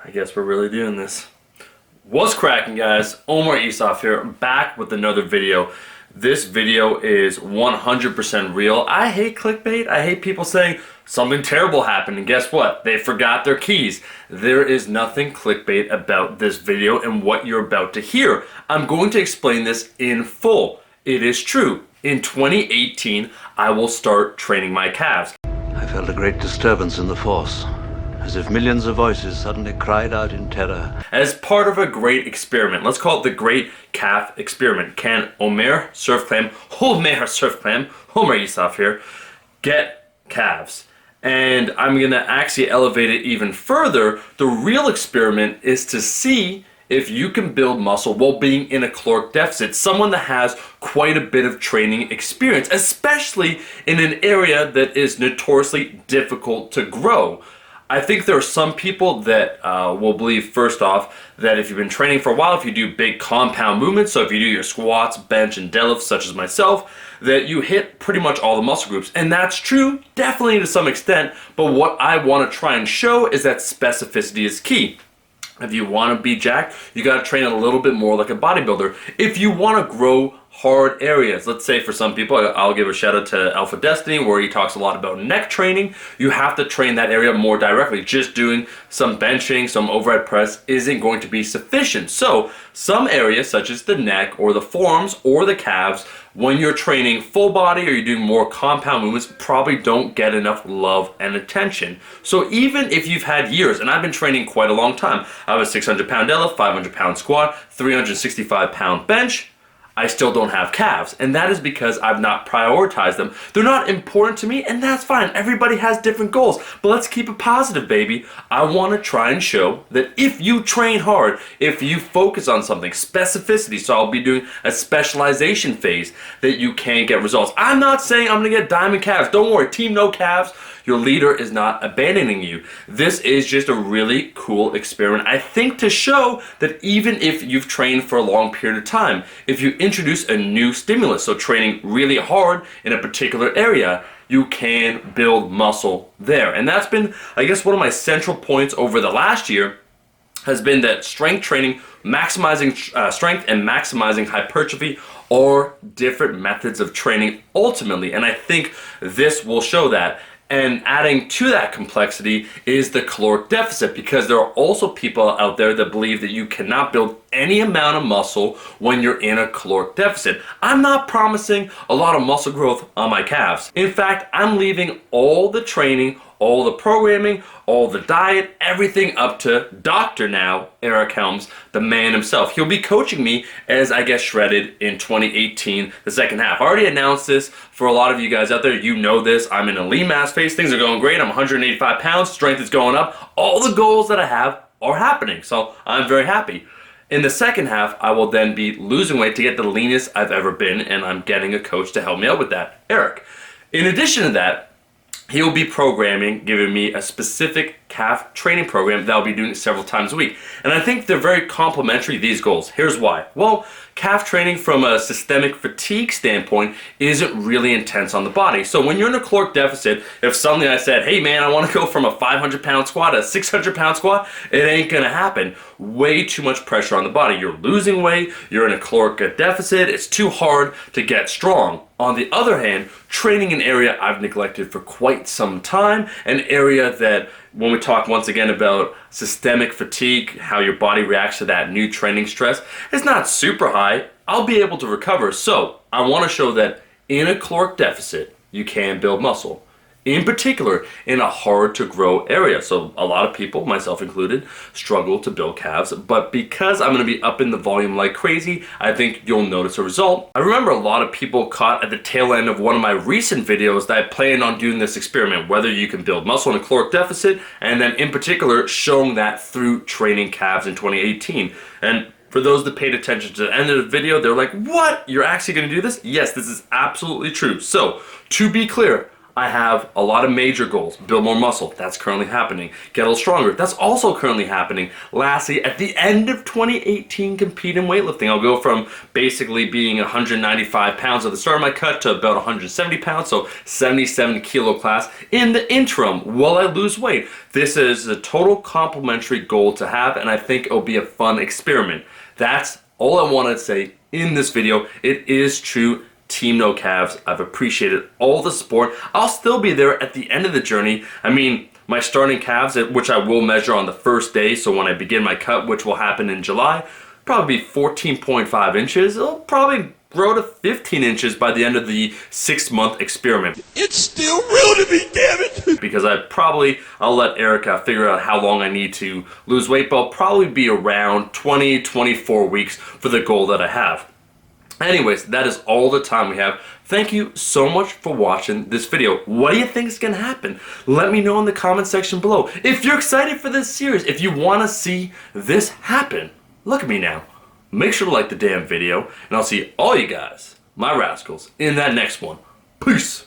I guess we're really doing this. What's cracking, guys? MOMMA'S here, back with another video. This video is 100% real. I hate clickbait. I hate people saying something terrible happened, and guess what? They forgot their keys. There is nothing clickbait about this video and what you're about to hear. I'm going to explain this in full. It is true. In 2018, I will start training my calves. I felt a great disturbance in the force, as if millions of voices suddenly cried out in terror. As part of a great experiment, let's call it the Great Calf Experiment. Can Omer Surf Clam, MOMMA'S here, get calves? And I'm gonna actually elevate it even further. The real experiment is to see if you can build muscle while being in a caloric deficit. Someone that has quite a bit of training experience, especially in an area that is notoriously difficult to grow. I think there are some people that will believe, first off, that if you've been training for a while, if you do big compound movements, so if you do your squats, bench, and deadlifts, such as myself, that you hit pretty much all the muscle groups. And that's true, definitely to some extent, but what I want to try and show is that specificity is key. If you want to be jacked, you got to train a little bit more like a bodybuilder. If you want to grow hard areas, let's say for some people, I'll give a shout out to Alpha Destiny, where he talks a lot about neck training. You have to train that area more directly. Just doing some benching, some overhead press isn't going to be sufficient. So some areas such as the neck or the forearms or the calves, when you're training full body or you're doing more compound movements, probably don't get enough love and attention. So even if you've had years, and I've been training quite a long time, I have a 600-pound deadlift, 500-pound squat, 365-pound bench, I still don't have calves, and that is because I've not prioritized them. They're not important to me, and that's fine. Everybody has different goals, but let's keep it positive, baby. I want to try and show that if you train hard, if you focus on something, specificity, so I'll be doing a specialization phase, that you can get results. I'm not saying I'm going to get diamond calves. Don't worry, team no calves. Your leader is not abandoning you. This is just a really cool experiment, I think, to show that even if you've trained for a long period of time, if you introduce a new stimulus, so training really hard in a particular area, you can build muscle there. And that's been, I guess, one of my central points over the last year has been that strength training, maximizing strength and maximizing hypertrophy are different methods of training ultimately. And I think this will show that. And adding to that complexity is the caloric deficit, because there are also people out there that believe that you cannot build any amount of muscle when you're in a caloric deficit. I'm not promising a lot of muscle growth on my calves. In fact, I'm leaving all the training, all the programming, all the diet, everything up to Dr. now, Eric Helms, the man himself. He'll be coaching me as I get shredded in 2018, the second half. I already announced this for a lot of you guys out there. You know this. I'm in a lean mass phase. Things are going great. I'm 185 pounds. Strength is going up. All the goals that I have are happening. So I'm very happy. In the second half, I will then be losing weight to get the leanest I've ever been, and I'm getting a coach to help me out with that, Eric. In addition to that, he will be programming, giving me a specific calf training program that I'll be doing several times a week. And I think they're very complementary, these goals. Here's why. Well, calf training from a systemic fatigue standpoint isn't really intense on the body. So when you're in a caloric deficit, if suddenly I said, hey man, I want to go from a 500-pound squat to a 600-pound squat, it ain't gonna happen. Way too much pressure on the body. You're losing weight, you're in a caloric deficit, it's too hard to get strong. On the other hand, training an area I've neglected for quite some time, an area that when we talk once again about systemic fatigue, how your body reacts to that new training stress, it's not super high. I'll be able to recover. So I want to show that in a caloric deficit, you can build muscle. In particular, in a hard to grow area. So a lot of people, myself included, struggle to build calves, but because I'm gonna be up in the volume like crazy, I think you'll notice a result. I remember a lot of people caught at the tail end of one of my recent videos that I planned on doing this experiment, whether you can build muscle in a caloric deficit, and then in particular, showing that through training calves in 2018. And for those that paid attention to the end of the video, they're like, what? You're actually gonna do this? Yes, this is absolutely true. So, to be clear, I have a lot of major goals. Build more muscle, that's currently happening. Get a little stronger, that's also currently happening. Lastly, at the end of 2018, compete in weightlifting. I'll go from basically being 195 pounds at the start of my cut to about 170 pounds, so 77 kilo class in the interim while I lose weight. This is a total complimentary goal to have, and I think it'll be a fun experiment. That's all I want to say in this video. It is true. Team No Calves, I've appreciated all the support. I'll still be there at the end of the journey. I mean, my starting calves, which I will measure on the first day, so when I begin my cut, which will happen in July, probably be 14.5 inches. It'll probably grow to 15 inches by the end of the 6-month experiment. It's still real to me, damn it! Because I'll let Erica figure out how long I need to lose weight, but I'll probably be around 20-24 weeks for the goal that I have. Anyways, that is all the time we have. Thank you so much for watching this video. What do you think is going to happen? Let me know in the comment section below. If you're excited for this series, if you want to see this happen, look at me now. Make sure to like the damn video, and I'll see all you guys, my rascals, in that next one. Peace!